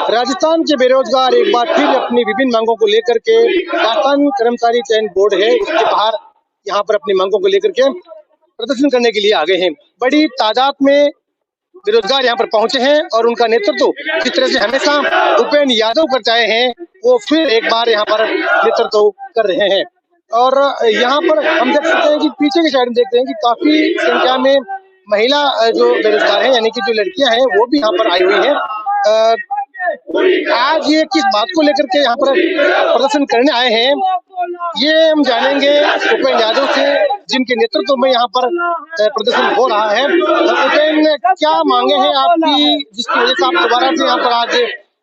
राजस्थान के बेरोजगार एक बार फिर अपनी विभिन्न मांगों को लेकर के राजस्थान कर्मचारी चयन बोर्ड है उसके बाहर यहाँ पर अपनी मांगों को लेकर के प्रदर्शन करने के लिए आ गए हैं। बड़ी तादाद में बेरोजगार यहाँ पर पहुंचे हैं और उनका नेतृत्व जिस तरह से हमेशा उपेंद्र यादव करते आए हैं वो फिर एक बार यहाँ पर नेतृत्व कर रहे हैं। और यहाँ पर हम देख सकते हैं कि पीछे की साइड में देखते हैं कि काफी संख्या में महिला जो बेरोजगार हैं यानी कि जो लड़कियां हैं वो भी यहाँ पर आई हुई हैं। आज ये किस बात को लेकर के यहाँ पर प्रदर्शन करने आए हैं ये हम जानेंगे उपेंद्र यादव से जिनके नेतृत्व में यहाँ पर प्रदर्शन हो रहा है। उपेंद्र, क्या मांगे हैं आपकी जिसकी वजह से आप दोबारा से यहाँ पर आज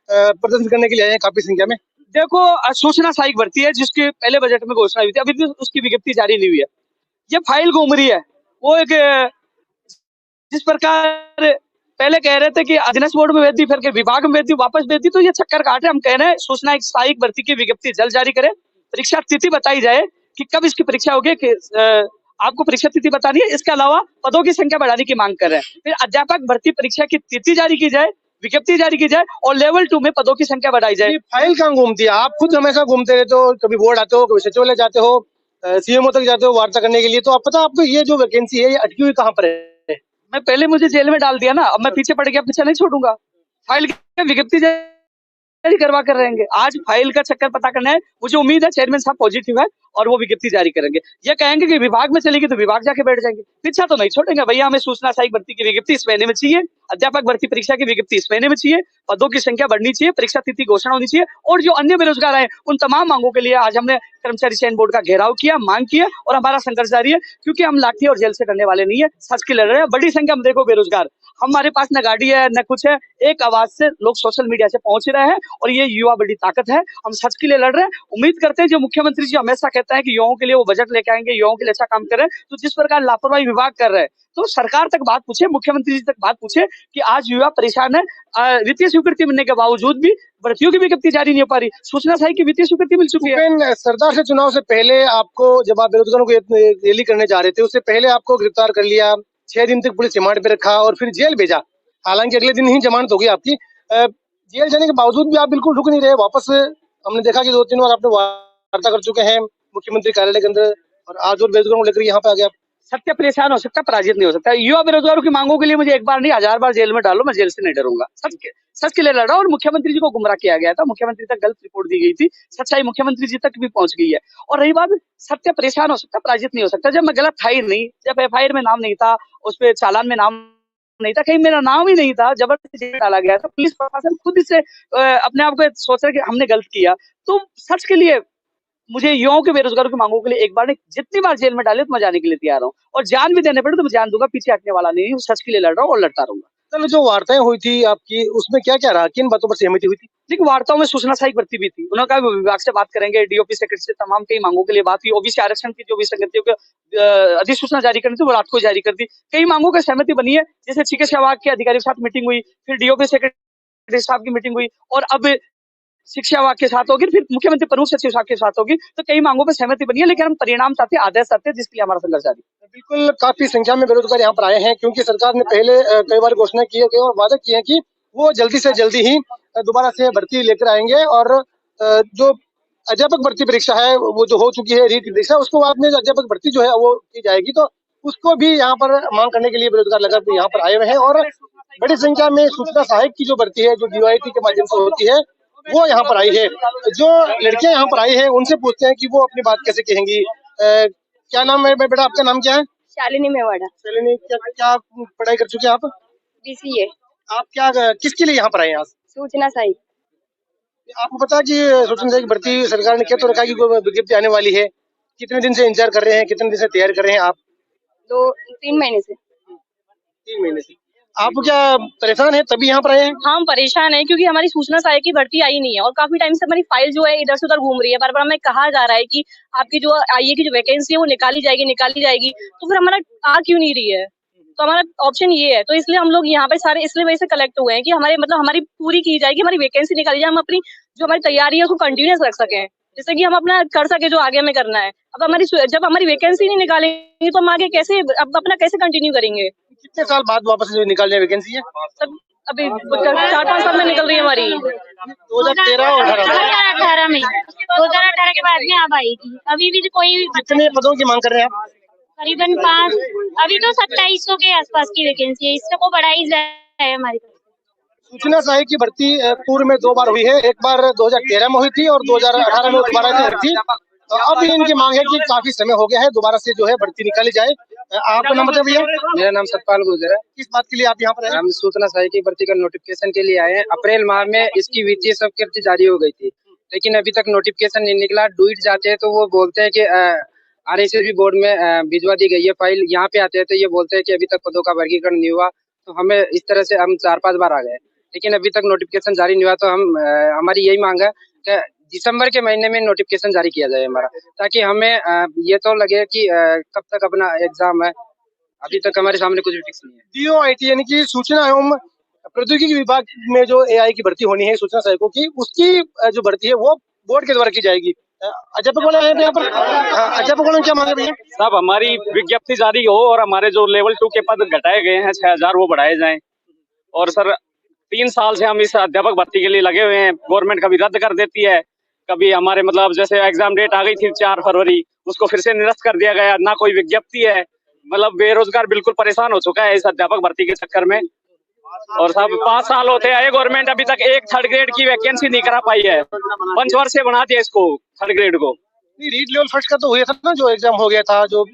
प्रदर्शन करने के लिए आए हैं काफी संख्या में? देखो, सूचना सहायक भर्ती है जिसके पहले बजट में घोषणा हुई थी, अभी भी उसकी विज्ञप्ति जारी नहीं हुई है। ये फाइल घूम रही है, वो एक जिस प्रकार पहले कह रहे थे कि अधीनस्थ बोर्ड में भेज दी, फिर विभाग में भेज दी, वापस भेज दी, तो ये चक्कर काट रहे। हम कह रहे हैं सूचना सहायक भर्ती की विज्ञप्ति जल्द जारी करे, परीक्षा तिथि बताई जाए कि कब इसकी परीक्षा होगी, कि आपको परीक्षा तिथि बतानी है। इसके अलावा पदों की संख्या बढ़ाने की मांग कर रहे हैं। फिर अध्यापक भर्ती परीक्षा की तिथि जारी की जाए, विज्ञप्ति जारी की जाए और लेवल 2 में पदों की संख्या बढ़ाई जाए। फाइल कहाँ घूमती है? आप खुद हमेशा घूमते रहते हो, कभी बोर्ड आते हो, कभी सचिवालय जाते हो, सीएमओ तक जाते हो वार्ता करने के लिए, तो आप पता आपको ये जो वैकेंसी है ये अटकी हुई कहाँ पर है? मैं पहले मुझे जेल में डाल दिया ना, अब मैं पीछे पड़ गया, पीछे नहीं छोड़ूंगा। फाइल की विज्ञप्ति जारी करवा कर रहेंगे। आज फाइल का चक्कर पता करना है। मुझे उम्मीद है चेयरमैन साहब पॉजिटिव है और वो विज्ञप्ति जारी करेंगे। ये कहेंगे कि विभाग में चलेगी तो विभाग जाके बैठ जाएंगे, पीछा तो नहीं छोड़ेंगे। भैया हमें सूचना सहायक भर्ती की विज्ञप्ति इस महीने में चाहिए, अध्यापक भर्ती परीक्षा की विज्ञप्ति इस महीने में चाहिए, पदों की संख्या बढ़नी चाहिए, परीक्षा तिथि घोषणा होनी चाहिए और जो अन्य बेरोजगार हैं उन तमाम मांगों के लिए आज हमने कर्मचारी चयन बोर्ड का घेराव किया, मांग किया और हमारा संघर्ष जारी है। क्योंकि हम लाठी और जेल से करने वाले नहीं है, सच की लड़ रहे हैं। बड़ी संख्या में देखो बेरोजगार, हमारे पास न गाड़ी है न कुछ है, एक आवाज से लोग सोशल मीडिया से पहुंच रहे हैं और ये युवा बड़ी ताकत है। हम सच के लिए लड़ रहे हैं। उम्मीद करते हैं जो मुख्यमंत्री जी हमेशा कहते हैं कि युवाओं के लिए वो बजट लेके आएंगे, युवाओं के लिए अच्छा काम कर रहे हैं, तो जिस प्रकार लापरवाही विभाग कर रहे हैं तो सरकार तक बात पूछे, मुख्यमंत्री जी तक बात पूछे कि आज युवा परेशान है। वित्तीय स्वीकृति मिलने के बावजूद भी भर्तियों की विज्ञप्ति जारी नहीं हो पा रही। सूचना सहायक की वित्तीय स्वीकृति मिल चुकी है। सरदार से चुनाव से पहले आपको, जब आप बेरोजगारों को रैली करने जा रहे थे, उससे पहले आपको गिरफ्तार कर लिया, 6 दिन तक पुलिस रिमांड पे रखा और फिर जेल भेजा। हालांकि अगले दिन ही जमानत होगी आपकी। जेल जाने के बावजूद भी आप बिल्कुल रुक नहीं रहे, वापस हमने देखा कि 2-3 बार आपने वार्ता कर चुके हैं मुख्यमंत्री कार्यालय के अंदर और आज और बेरोजगारों को लेकर यहाँ पे आ गया। सत्य परेशान हो सकता है, पराजित नहीं हो सकता। युवा बेरोजगारों की मांगों के लिए मुझे एक बार नहीं 1000 बार जेल में डालो, मैं जेल से नहीं डरूंगा। सच के लिए लड़ रहा हूं। और मुख्यमंत्री जी को गुमराह किया गया था, मुख्यमंत्री तक गलत रिपोर्ट दी गई थी, सच्चाई मुख्यमंत्री जी तक भी पहुंच गई है। और रही बात, सत्य परेशान हो सकता, पराजित नहीं हो सकता। जब मैं गलत था ही नहीं, जब FIR में नाम नहीं था, उस पर चालान में नाम नहीं था, कहीं मेरा नाम ही नहीं था, जबरदस्ती जेल डाला गया था, पुलिस प्रशासन खुद इससे अपने आप को सोच रहा है कि हमने गलत किया। तो सच के लिए मुझे युवाओं के बेरोजगारों की मांगों के लिए एक बार नहीं, जितनी बार जेल में डाले तो मैं जाने के लिए तैयार हूँ और जान भी देने पड़े तो मैं जान दूंगा, पीछे हटने वाला नहीं हूँ। सच के लिए लड़ रहा हूँ और लड़ता रहूंगा। चलो, जो वार्ताएं हुई थी आपकी उसमें क्या क्या रहा, किन बातों पर सहमति हुई थी? देखिए, वार्ताओं में सूचना सहायक भर्ती भी थी। उन्होंने कहा विभाग से बात करेंगे, DOP सेक्रेटरी से तमाम कई मांगों के लिए बात हुई। OBC आरक्षण की जो विसंगतियों की अधिसूचना जारी करनी थी वो रात को जारी कर दी। कई मांगों की सहमति बनी है, जैसे चिकित्सा विभाग के अधिकारियों के साथ मीटिंग हुई, फिर DOP सेक्रेटरी साहब की मीटिंग हुई और अब शिक्षा विभाग के साथ होगी, फिर मुख्यमंत्री प्रमुख सचिव साहब के साथ होगी। तो कई मांगों पर सहमति बनी है, लेकिन हम परिणाम चाहते हैं, आदेश चाहते हैं, जिसके लिए हमारा संघर्ष जारी है। बिल्कुल, काफी संख्या में बेरोजगार यहाँ पर आए हैं क्योंकि सरकार ने पहले कई बार घोषणा की है, कई बार वादा किए हैं कि वो जल्दी से जल्दी ही दोबारा से भर्ती लेकर आएंगे और जो अध्यापक भर्ती परीक्षा है वो जो हो चुकी है रीट परीक्षा, उसको बाद में अध्यापक भर्ती जो है वो की जाएगी, तो उसको भी यहाँ पर मांग करने के लिए बेरोजगार लगातार यहाँ पर आए हुए हैं। और बड़ी संख्या में सूचना सहायक की जो भर्ती है जो DOIT के माध्यम से होती है वो यहाँ पर आई है। जो लड़कियां यहाँ पर आई है उनसे पूछते हैं कि वो अपनी बात कैसे कहेंगी। क्या नाम है बेटा, आपका नाम क्या है? शालिनी मेवाड़ा। शालिनी, क्या पढ़ाई कर चुके हैं आप? BCA। आप क्या किसके लिए यहाँ पर आए हैं? सूचना सहायक। आपको पता है कि सूचना सहायक भर्ती सरकार ने कह तो रखा कि विज्ञप्ति आने वाली है, कितने दिन से इंतजार कर रहे हैं, कितने दिन से तैयार कर रहे हैं आप? 2-3 महीने से। 3 महीने से। आप क्या परेशान है तभी यहाँ पर आए हैं? हम परेशान है क्योंकि हमारी सूचना सहायक की भर्ती आई नहीं है और काफी टाइम से हमारी फाइल जो है इधर से उधर घूम रही है। बार बार हमें कहा जा रहा है कि आपकी जो IE की जो वैकेंसी है वो निकाली जाएगी, तो फिर हमारा आ क्यों नहीं रही है? तो हमारा ऑप्शन ये है, तो इसलिए हम लोग यहाँ पे सारे इसलिए वजह से कलेक्ट हुए हैं कि हमारी पूरी की जाएगी, हमारी वैकेंसी निकाली जाए, हम अपनी जो हमारी तैयारी है उसको कंटिन्यूस रख सकें, जिससे कि हम अपना कर सके जो आगे हमें करना है। अब जब हमारी वैकेंसी नहीं निकालेंगे तो हम आगे कैसे अपना कंटिन्यू करेंगे? कितने साल बाद वापस निकालने वैकेंसी है? अभी 4-5 साल में निकल रही है हमारी। 2013 और 2018 में 2018 के बाद में अब आएगी। अभी भी कोई कितने पदों की मांग कर रहे हैं आप? करीबन 5, अभी तो 2700 के आसपास की वैकेंसी है, इससे को बढ़ाई जाए हमारी तरफ। सूचना सहायक की भर्ती पूर्व में 2 बार हुई है, एक बार 2013 में हुई थी और 2018 में दोबारा से हुई थी। तो अब इनकी मांग है कि काफी समय हो गया है, दोबारा से जो है भर्ती निकाली जाए। आपका नाम बताइए भैया। मेरा नाम सतपाल गुर्जर है। किस बात के लिए आप यहाँ पर आए? हम सूचना सहायक की भर्ती का नोटिफिकेशन के लिए आए हैं। अप्रैल माह में इसकी वित्तीय स्वीकृति जारी हो गई थी, लेकिन अभी तक नोटिफिकेशन नहीं निकला। डूइट जाते हैं तो वो बोलते हैं कि RSSB बोर्ड में भिजवा दी गई है फाइल। यहाँ पे आते हैं तो ये बोलते हैं कि अभी तक पदों का वर्गीकरण नहीं हुआ। तो हमें इस तरह से हम 4-5 बार आ गए, लेकिन अभी तक नोटिफिकेशन जारी नहीं हुआ। तो हमारी यही मांग है कि दिसंबर के महीने में नोटिफिकेशन जारी किया जाए हमारा, ताकि हमें ये तो लगे कि कब तक अपना एग्जाम है। अभी तक हमारे सामने कुछ भी फिक्स नहीं है। DOIT यानी कि सूचना एवं प्रौद्योगिकी विभाग में जो AI की भर्ती होनी है सूचना सहायकों की, उसकी जो भर्ती है वो बोर्ड के द्वारा की जाएगी। अध्यापक वाले हैं यहाँ पर। अध्यापक वालों क्या मांगे भैया? साहब हमारी विज्ञप्ति जारी हो और हमारे जो लेवल 2 के पद घटाए गए हैं 6000 वो बढ़ाए जाएं। और सर 3 साल से हम इस अध्यापक भर्ती के लिए लगे हुए हैं। गवर्नमेंट कभी रद्द कर देती है, कभी हमारे मतलब जैसे एग्जाम डेट आ गई थी 4 फरवरी, उसको फिर से निरस्त कर दिया गया। ना कोई विज्ञप्ति है, मतलब बेरोजगार बिल्कुल परेशान हो चुका है इस अध्यापक भर्ती के चक्कर में। और साहब 5 साल होते आए, गवर्नमेंट अभी तक एक 3rd ग्रेड की वैकेंसी नहीं करा पाई है। पंचवर्ष से बना दिया इसको 3rd ग्रेड को। रीट लेवल फर्स्ट का तो हुआ था ना, जो एग्जाम हो गया था, जो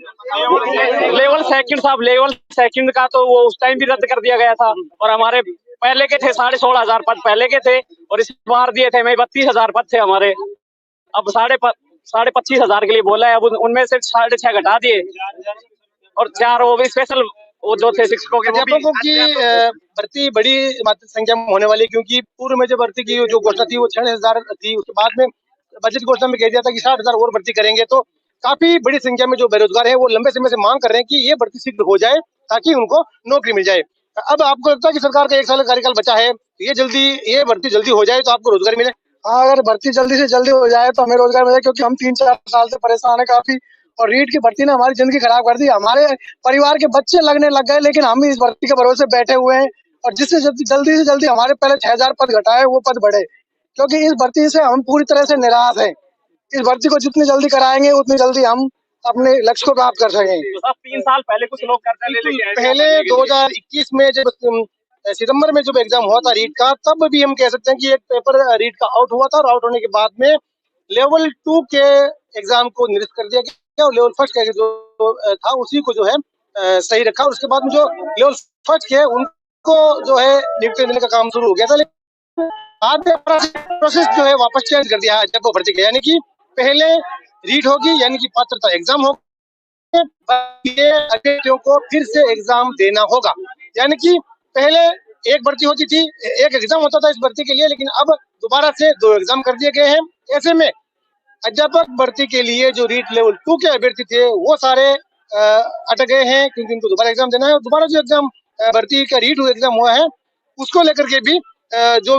लेवल सेकंड साहब, लेवल सेकंड का तो वो उस टाइम भी रद्द कर दिया गया था। और हमारे पहले के थे 16,500 पद पहले के थे, और इस बार दिए थे 32,000 पद थे हमारे। अब 25,500 के लिए बोला है। अब उनमें से 6.5 घटा दिए और 4 वो भी स्पेशल वो जो थे शिक्षकों के। अध्यापकों की भर्ती बड़ी मात्रा संख्या में होने वाली, क्योंकि पूर्व में जो भर्ती की जो घोषणा थी वो 6,000 थी। उसके बाद में बजट घोषणा में कह दिया था कि 60,000 और भर्ती करेंगे। तो काफी बड़ी संख्या में जो बेरोजगार है वो लंबे समय से मांग कर रहे हैं कि ये भर्ती शीघ्र हो जाए ताकि उनको नौकरी मिल जाए। अब आपको लगता है कि सरकार का 1 साल का कार्यकाल बचा है, ये भर्ती जल्दी हो जाए तो आपको रोजगार मिले? अगर भर्ती जल्दी से जल्दी हो जाए तो हमें रोजगार मिले, क्योंकि हम 3-4 साल से परेशान है काफी। और रीट की भर्ती ने हमारी जिंदगी खराब कर दी। हमारे परिवार के बच्चे लगने लग गए, लेकिन हम इस भर्ती के भरोसे बैठे हुए हैं। और जिससे जल्दी से जल्दी हमारे पहले 6,000 पद घटाए वो पद बढ़े, क्योंकि इस भर्ती से हम पूरी तरह से निराश हैं। इस भर्ती को जितनी जल्दी कराएंगे उतनी जल्दी हम अपने लक्ष्य को प्राप्त कर सकेंगे। तो 3 साल पहले कुछ लोग कर्जा ले लेके पहले 2021 में जब सितंबर में जब एग्जाम हुआ था रीट का, तब भी हम कह सकते हैं कि एक पेपर रीट का आउट हुआ था, और आउट होने के बाद में लेवल 2 के एग्जाम को निरस्त कर दिया गया और लेवल फर्स्ट का जो था उसी को जो है सही रखा। और उसके बाद में जो लेवल फर्स्ट के उनको जो है नियुक्ति देने का काम शुरू हो गया था, लेकिन बाद में प्रोसेस जो है वापस चेंज कर दिया अध्यापक भर्ती का। यानी कि पहले रीट होगी, यानी कि पात्रता एग्जाम होगा, अभ्यर्थियों को फिर से एग्जाम देना होगा। यानी कि पहले एक भर्ती होती थी, एक एग्जाम होता था इस भर्ती के लिए, लेकिन अब दोबारा से 2 एग्जाम कर दिए गए हैं। ऐसे में अध्यापक भर्ती के लिए जो रीट लेवल 2 के अभ्यर्थी थे वो सारे अटक गए हैं, क्योंकि उनको दोबारा एग्जाम देना है। और दोबारा जो एग्जाम भर्ती का रीट एग्जाम हुआ है उसको लेकर के भी जो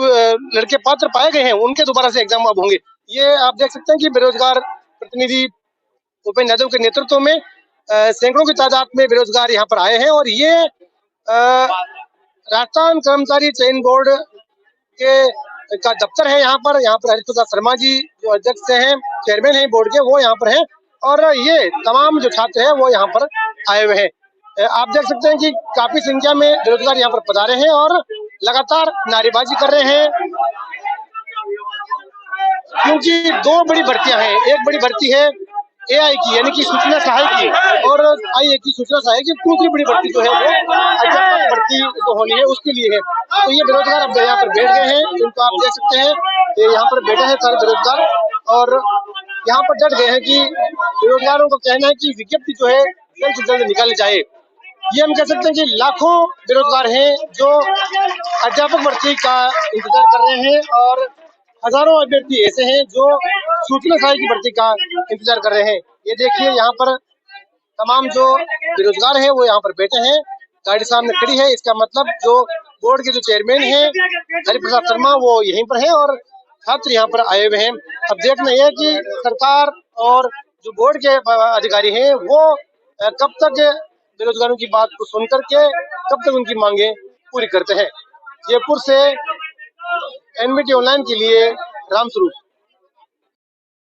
लड़के पात्र पाए गए हैं उनके दोबारा से एग्जाम अब होंगे। ये आप देख सकते हैं कि बेरोजगार प्रतिनिधि भूपेंद्र यादव के नेतृत्व में सैकड़ों की तादाद में बेरोजगार यहाँ पर आए हैं। और ये राजस्थान कर्मचारी चयन बोर्ड के का दफ्तर है यहाँ पर हरित प्रसाद शर्मा जी जो अध्यक्ष हैं, चेयरमैन हैं बोर्ड के, वो यहाँ पर हैं। और ये तमाम जो छात्र हैं वो यहाँ पर आए हुए हैं। आप देख सकते हैं कि काफी संख्या में बेरोजगार यहाँ पर पधारे हैं और लगातार नारेबाजी कर रहे हैं, क्योंकि 2 बड़ी भर्तियां हैं। एक बड़ी भर्ती है AI की, यानी कि सूचना सहायक की, और IA की सूचना सहायक की। दूसरी बड़ी भर्ती जो है वो अध्यापक भर्ती जो होनी है उसके लिए है। तो ये बेरोजगार अब यहाँ पर बैठ गए हैं, इनको आप देख सकते हैं, ये यहाँ पर बैठे हैं सारे बेरोजगार, और यहाँ पर डट गए हैं कि बेरोजगारों का कहना है कि विज्ञप्ति जो है जल्द से जल्द निकाली जाए। ये हम कह सकते हैं कि लाखों बेरोजगार हैं जो अध्यापक भर्ती का इंतजार कर रहे हैं, और हजारों अभ्यर्थी ऐसे हैं जो सूचना सहायक की भर्ती का इंतजार कर रहे हैं। ये देखिए यहाँ पर तमाम जो बेरोजगार है वो यहाँ पर बैठे हैं, गाड़ी सामने खड़ी है। इसका मतलब जो बोर्ड के जो चेयरमैन हैं हरित प्रसाद शर्मा वो यहीं पर हैं और छात्र यहाँ पर आए हुए हैं। अब देखना यह है कि सरकार और जो बोर्ड के अधिकारी हैं वो कब तक बेरोजगारों की बात को सुन करके कब तक उनकी मांगे पूरी करते हैं। जयपुर से एनबीटी ऑनलाइन के लिए रामस्वरूप।